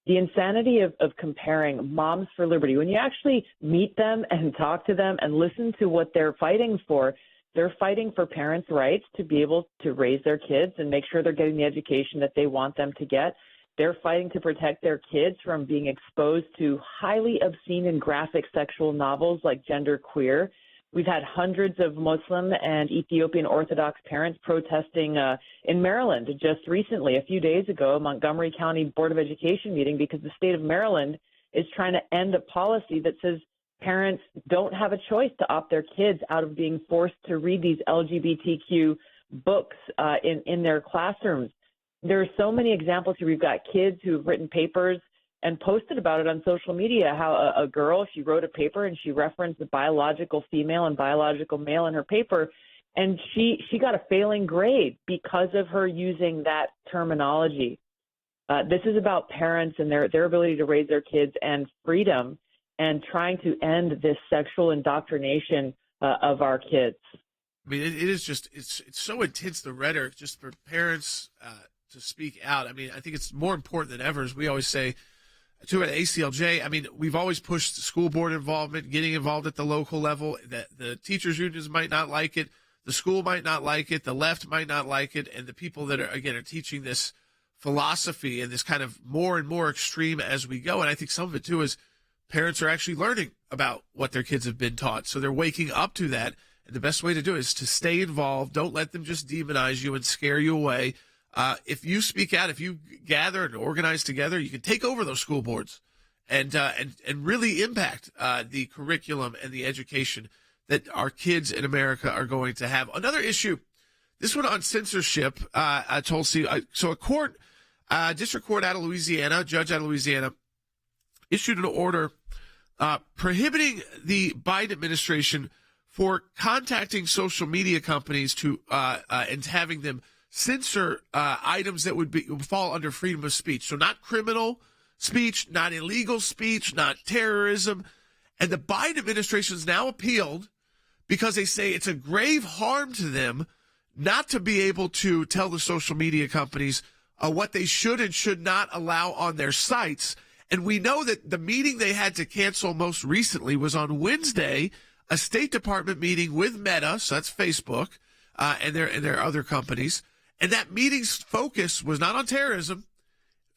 The insanity of comparing Moms for Liberty, when you actually meet them and talk to them and listen to what they're fighting for, they're fighting for parents' rights to be able to raise their kids and make sure they're getting the education that they want them to get. They're fighting to protect their kids from being exposed to highly obscene and graphic sexual novels like Gender Queer. We've had hundreds of Muslim and Ethiopian Orthodox parents protesting in Maryland just recently, a few days ago, a Montgomery County Board of Education meeting, because the state of Maryland is trying to end a policy that says parents don't have a choice to opt their kids out of being forced to read these LGBTQ books in their classrooms. There are so many examples here. We've got kids who've written papers and posted about it on social media, how a girl, she wrote a paper and she referenced the biological female and biological male in her paper, and she got a failing grade because of her using that terminology. This is about parents and their ability to raise their kids and freedom and trying to end this sexual indoctrination of our kids. I mean, it is just, it's so intense, the rhetoric, just for parents to speak out. I mean, I think it's more important than ever, as we always say, to at ACLJ. I mean, we've always pushed school board involvement, getting involved at the local level. The teachers' unions might not like it. The school might not like it. The left might not like it. And the people that are teaching this philosophy and this kind of more and more extreme as we go. And I think some of it, too, is parents are actually learning about what their kids have been taught. So they're waking up to that. And the best way to do it is to stay involved. Don't let them just demonize you and scare you away. If you speak out, if you gather and organize together, you can take over those school boards and really impact the curriculum and the education that our kids in America are going to have. Another issue, this one on censorship, Tulsi. So a court, district court out of Louisiana, judge out of Louisiana, issued an order prohibiting the Biden administration for contacting social media companies to and having them censor items that would fall under freedom of speech. So not criminal speech, not illegal speech, not terrorism. And the Biden administration has now appealed because they say it's a grave harm to them not to be able to tell the social media companies what they should and should not allow on their sites. And we know that the meeting they had to cancel most recently was on Wednesday, a State Department meeting with Meta, so that's Facebook, and their other companies. And that meeting's focus was not on terrorism,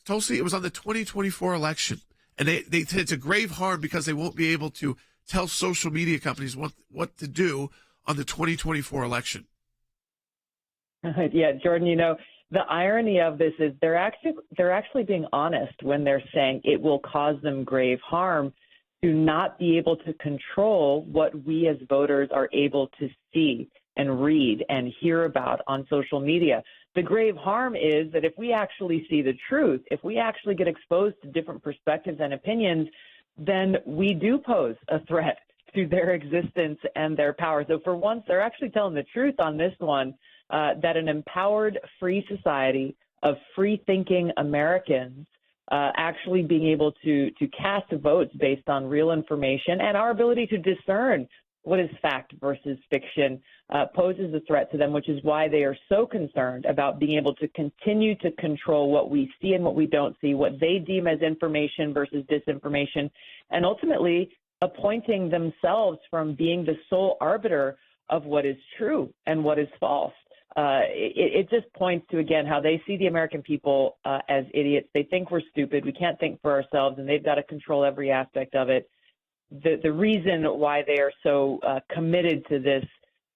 Tulsi, it was on the 2024 election. And they said it's a grave harm because they won't be able to tell social media companies what to do on the 2024 election. Yeah, Jordan, the irony of this is they're actually being honest when they're saying it will cause them grave harm to not be able to control what we as voters are able to see and read and hear about on social media. The grave harm is that if we actually see the truth, if we actually get exposed to different perspectives and opinions, then we do pose a threat to their existence and their power. So for once, they're actually telling the truth on this one, that an empowered, free society of free-thinking Americans actually being able to cast votes based on real information and our ability to discern what is fact versus fiction poses a threat to them, which is why they are so concerned about being able to continue to control what we see and what we don't see, what they deem as information versus disinformation, and ultimately appointing themselves from being the sole arbiter of what is true and what is false. It just points to, again, how they see the American people as idiots. They think we're stupid. We can't think for ourselves, and they've got to control every aspect of it. The reason why they are so committed to this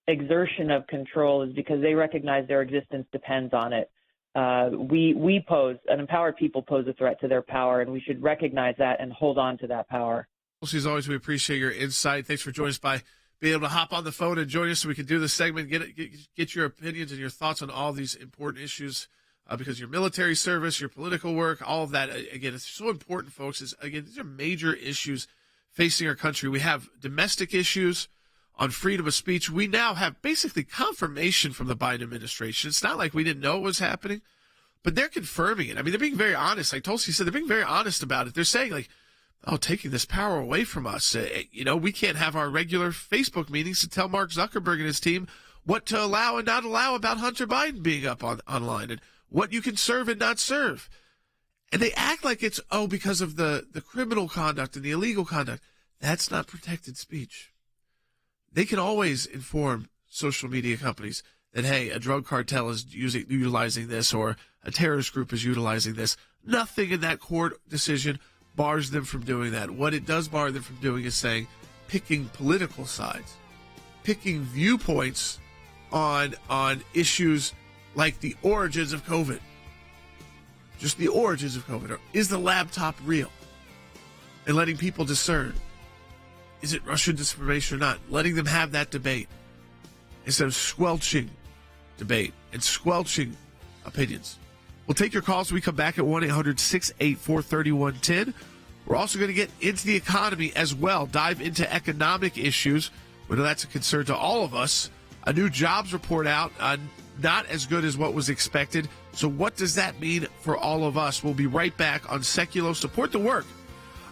exertion of control is because they recognize their existence depends on it. We pose, an empowered people pose a threat to their power, and we should recognize that and hold on to that power. As always, we appreciate your insight. Thanks for joining us by being able to hop on the phone and join us so we can do this segment, get your opinions and your thoughts on all these important issues because your military service, your political work, all of that. Again, it's so important, folks. These are major issues facing our country. We have domestic issues on freedom of speech. We now have basically confirmation from the Biden administration. It's not like we didn't know it was happening, but they're confirming it. I mean, they're being very honest. Like Tulsi said, they're being very honest about it. They're saying, like, taking this power away from us. We can't have our regular Facebook meetings to tell Mark Zuckerberg and his team what to allow and not allow about Hunter Biden being up online and what you can serve and not serve. And they act like it's, because of the criminal conduct and the illegal conduct. That's not protected speech. They can always inform social media companies that, hey, a drug cartel is utilizing this or a terrorist group is utilizing this. Nothing in that court decision bars them from doing that. What it does bar them from doing is picking political sides, picking viewpoints on issues like the origins of COVID. Just the origins of COVID. Or is the laptop real? And letting people discern. Is it Russian disinformation or not? Letting them have that debate instead of squelching debate and squelching opinions. We'll take your calls when we come back at 1-800-684-3110. We're also going to get into the economy as well, dive into economic issues. We know that's a concern to all of us. A new jobs report out, not as good as what was expected. So what does that mean for all of us? We'll be right back on Sekulow. Support the work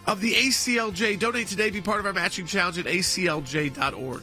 of the ACLJ. Donate today. Be part of our matching challenge at aclj.org.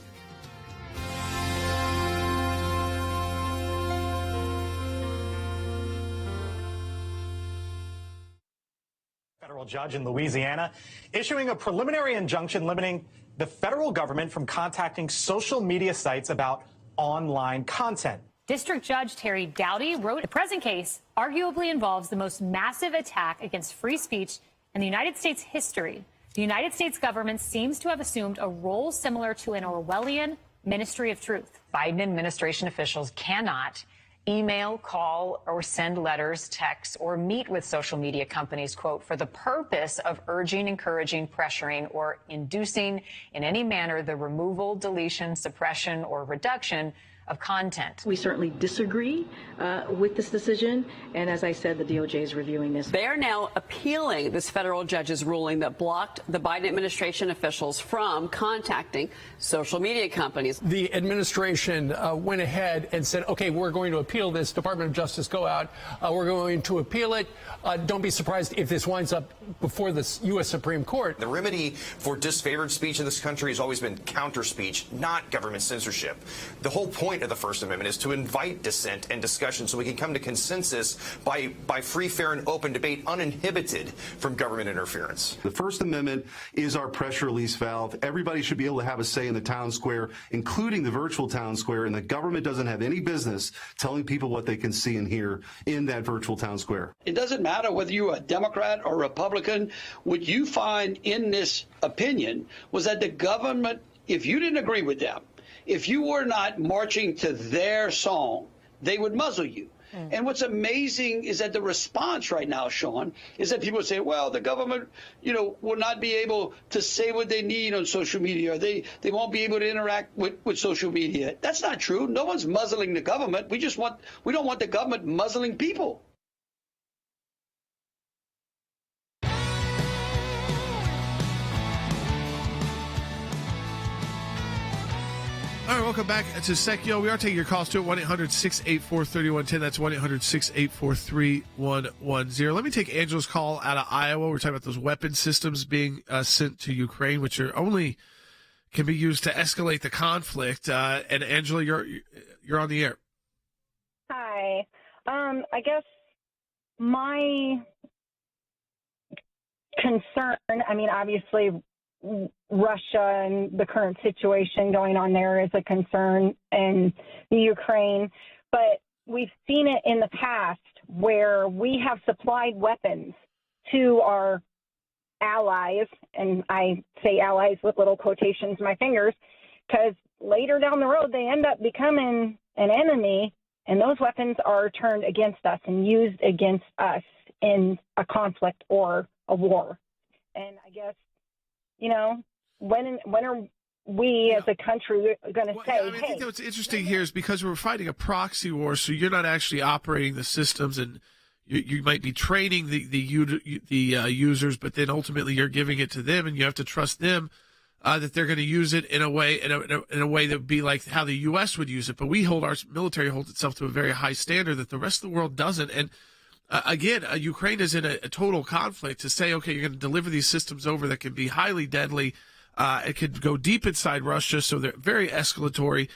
Federal judge in Louisiana issuing a preliminary injunction limiting the federal government from contacting social media sites about online content. District Judge Terry Dowdy wrote the present case arguably involves the most massive attack against free speech in the United States history. The United States government seems to have assumed a role similar to an Orwellian Ministry of Truth. Biden administration officials cannot email, call, or send letters, texts, or meet with social media companies, quote, for the purpose of urging, encouraging, pressuring, or inducing in any manner the removal, deletion, suppression, or reduction of content. We certainly disagree with this decision, and as I said, the DOJ is reviewing this. They are now appealing this federal judge's ruling that blocked the Biden administration officials from contacting social media companies. The administration went ahead and said, okay, we're going to appeal this. Department of Justice, go out. We're going to appeal it. Don't be surprised if this winds up before the U.S. Supreme Court. The remedy for disfavored speech in this country has always been counter speech, not government censorship. The whole point point of the First Amendment is to invite dissent and discussion so we can come to consensus by free, fair, and open debate uninhibited from government interference. The First Amendment is our pressure release valve. Everybody should be able to have a say in the town square, including the virtual town square, and the government doesn't have any business telling people what they can see and hear in that virtual town square. It doesn't matter whether you're a Democrat or Republican. What you find in this opinion was that the government, if you didn't agree with them, if you were not marching to their song, they would muzzle you. And what's amazing is that the response right now, Sean, is that people say, well, the government, will not be able to say what they need on social media. They won't be able to interact with social media. That's not true. No one's muzzling the government. We don't want the government muzzling people. All right, welcome back to Sekulow. We are taking your calls to 1-800-684-3110. That's 1-800-684-3110. Let me take Angela's call out of Iowa. We're talking about those weapon systems being sent to Ukraine, which are only can be used to escalate the conflict. And Angela, you're on the air. Hi. I guess my concern, obviously Russia and the current situation going on there is a concern in the Ukraine, but we've seen it in the past where we have supplied weapons to our allies, and I say allies with little quotations in my fingers, because later down the road they end up becoming an enemy, and those weapons are turned against us and used against us in a conflict or a war. And I guess, when are we as a country going to say, I think what's interesting here is because we're fighting a proxy war, so you're not actually operating the systems, and you might be training the users, but then ultimately you're giving it to them, and you have to trust them that they're going to use it in a way that would be like how the U.S. would use it. But our military holds itself to a very high standard that the rest of the world doesn't. And again, Ukraine is in a total conflict. To say, okay, you're going to deliver these systems over that can be highly deadly, it could go deep inside Russia, so they're very escalatory,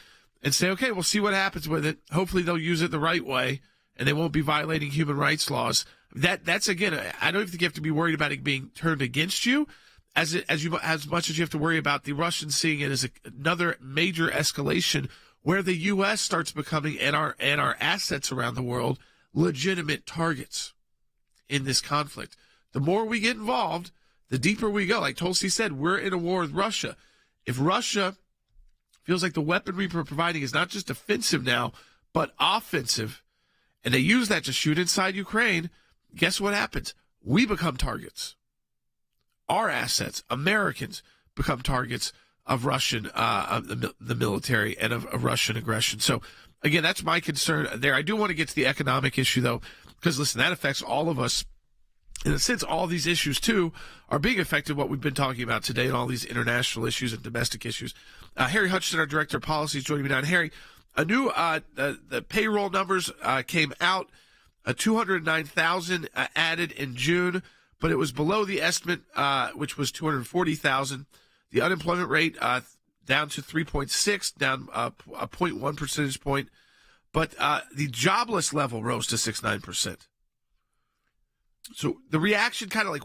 and say, okay, we'll see what happens with it. Hopefully they'll use it the right way, and they won't be violating human rights laws. That's again, I don't think you have to be worried about it being turned against you, as much as you have to worry about the Russians seeing it as another major escalation where the U.S. starts becoming and our assets around the world legitimate targets in this conflict. The more we get involved, the deeper we go. Like Tulsi said, we're in a war with Russia. If Russia feels like the weaponry we're providing is not just offensive now, but offensive, and they use that to shoot inside Ukraine, guess what happens? We become targets. Our assets, Americans, become targets of Russian, the military, and of Russian aggression. So, again, that's my concern there. I do want to get to the economic issue, though, because, listen, that affects all of us. In a sense, all these issues, too, are being affected, what we've been talking about today, and all these international issues and domestic issues. Harry Hutchinson, our Director of Policy, is joining me now. And Harry, a new the payroll numbers came out, 209,000 added in June, but it was below the estimate, which was 240,000. The unemployment rate down to 3.6, down a 0.1 percentage point. But the jobless level rose to 6.9%. So the reaction kind of like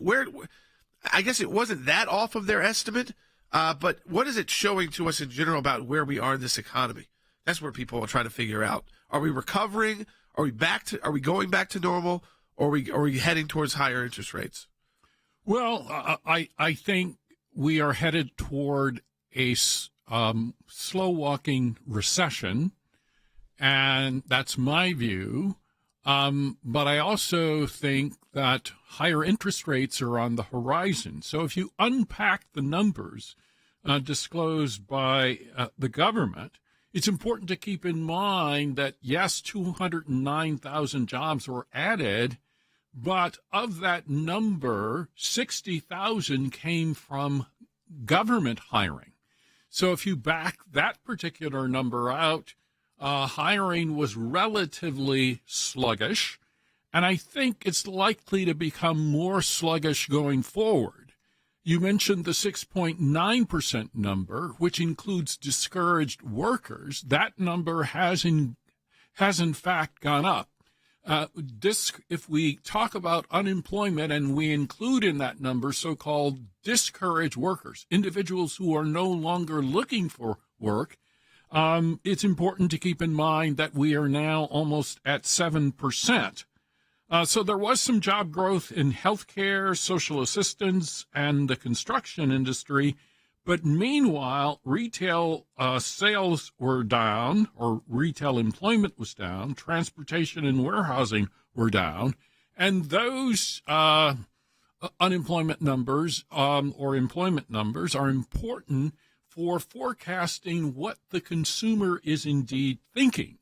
I guess it wasn't that off of their estimate, but what is it showing to us in general about where we are in this economy? That's where people are trying to figure out. Are we recovering? Are we going back to normal? Or are we heading towards higher interest rates? Well, I think we are headed toward a slow-walking recession, and that's my view. But I also think that higher interest rates are on the horizon. So if you unpack the numbers disclosed by the government, it's important to keep in mind that, yes, 209,000 jobs were added, but of that number, 60,000 came from government hiring. So if you back that particular number out, hiring was relatively sluggish, and I think it's likely to become more sluggish going forward. You mentioned the 6.9% number, which includes discouraged workers. That number has in fact gone up. If we talk about unemployment and we include in that number so-called discouraged workers, individuals who are no longer looking for work, it's important to keep in mind that we are now almost at 7%. So there was some job growth in healthcare, social assistance, and the construction industry. But meanwhile, retail sales were down, or retail employment was down. Transportation and warehousing were down. And those unemployment numbers or employment numbers are important for forecasting what the consumer is indeed thinking.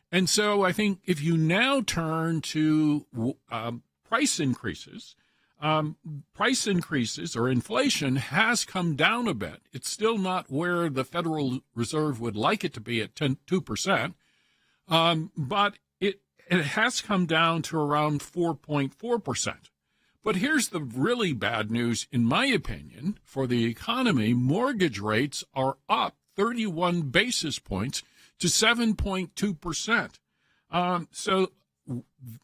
And so I think if you now turn to price increases or inflation has come down a bit. It's still not where the Federal Reserve would like it to be at 2%, but it has come down to around 4.4%. But here's the really bad news, in my opinion, for the economy. Mortgage rates are up 31 basis points to 7.2%. So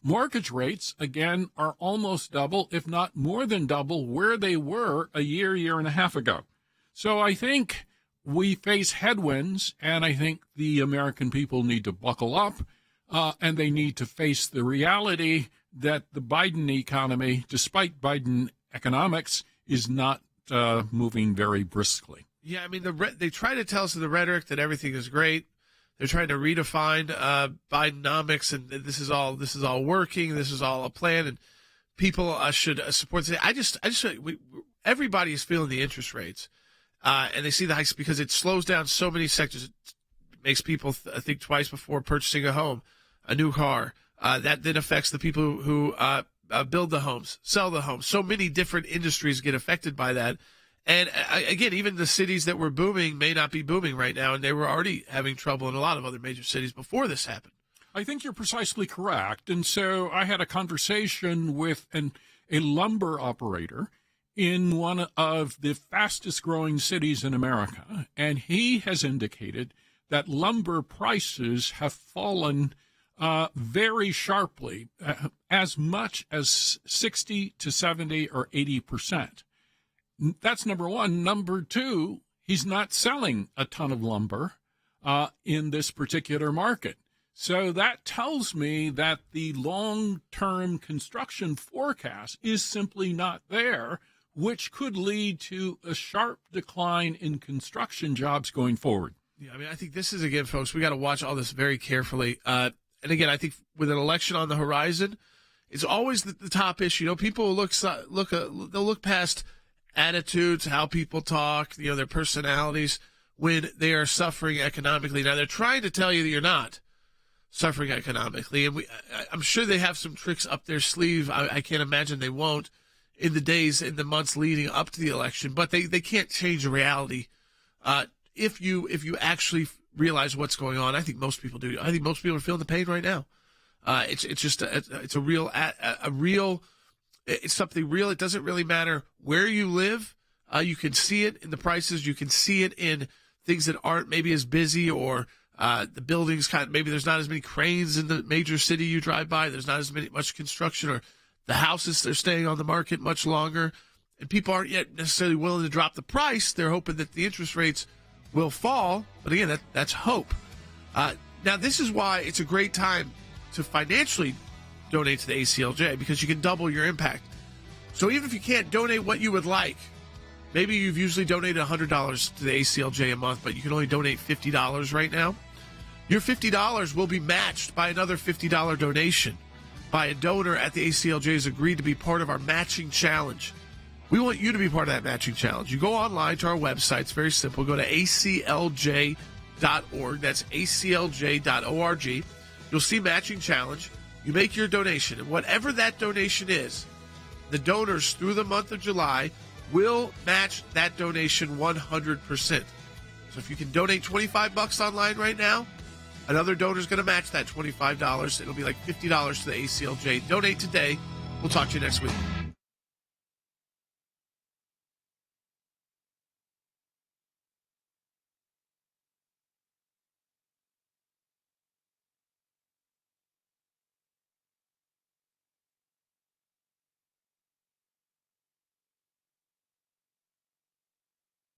mortgage rates, again, are almost double, if not more than double, where they were a year and a half ago. So I think we face headwinds, and I think the American people need to buckle up, and they need to face the reality that the Biden economy, despite Biden economics, is not moving very briskly. Yeah, I mean, they try to tell us in the rhetoric that everything is great. They're trying to redefine Bidenomics, and this is all working. This is all a plan, and people should support it. Everybody is feeling the interest rates, and they see the hikes because it slows down so many sectors. It makes people think twice before purchasing a home, a new car. That then affects the people who build the homes, sell the homes. So many different industries get affected by that. And again, even the cities that were booming may not be booming right now, and they were already having trouble in a lot of other major cities before this happened. I think you're precisely correct. And so I had a conversation with a lumber operator in one of the fastest growing cities in America, and he has indicated that lumber prices have fallen very sharply, as much as 60 to 70 or 80%. That's number one. Number two, he's not selling a ton of lumber in this particular market. So that tells me that the long-term construction forecast is simply not there, which could lead to a sharp decline in construction jobs going forward. Yeah, I mean, I think this is, again, folks, we got to watch all this very carefully. And again, I think with an election on the horizon, it's always the top issue. You know, people they'll look past attitudes, how people talk, their personalities when they are suffering economically. Now, they're trying to tell you that you're not suffering economically, and I'm sure they have some tricks up their sleeve. I can't imagine they won't in the months leading up to the election, but they can't change the reality. If you actually realize what's going on, I think most people do. I think most people are feeling the pain right now. It's something real. It doesn't really matter where you live. You can see it in the prices. You can see it in things that aren't maybe as busy, or the buildings maybe there's not as many cranes in the major city you drive by. There's not as much construction, or the houses, they're staying on the market much longer, and people aren't yet necessarily willing to drop the price. They're hoping that the interest rates will fall. But again, that's hope. Now, this is why it's a great time to financially donate to the ACLJ, because you can double your impact. So even if you can't donate what you would like, maybe you've usually donated $100 to the ACLJ a month, but you can only donate $50 right now. Your $50 will be matched by another $50 donation by a donor at the ACLJ who's agreed to be part of our matching challenge. We want you to be part of that matching challenge. You go online to our website. It's very simple. Go to aclj.org. That's aclj.org. You'll see matching challenge. You make your donation, and whatever that donation is, the donors through the month of July will match that donation 100%. So if you can donate $25 online right now, another donor is going to match that $25. It'll be like $50 to the ACLJ. Donate today. We'll talk to you next week.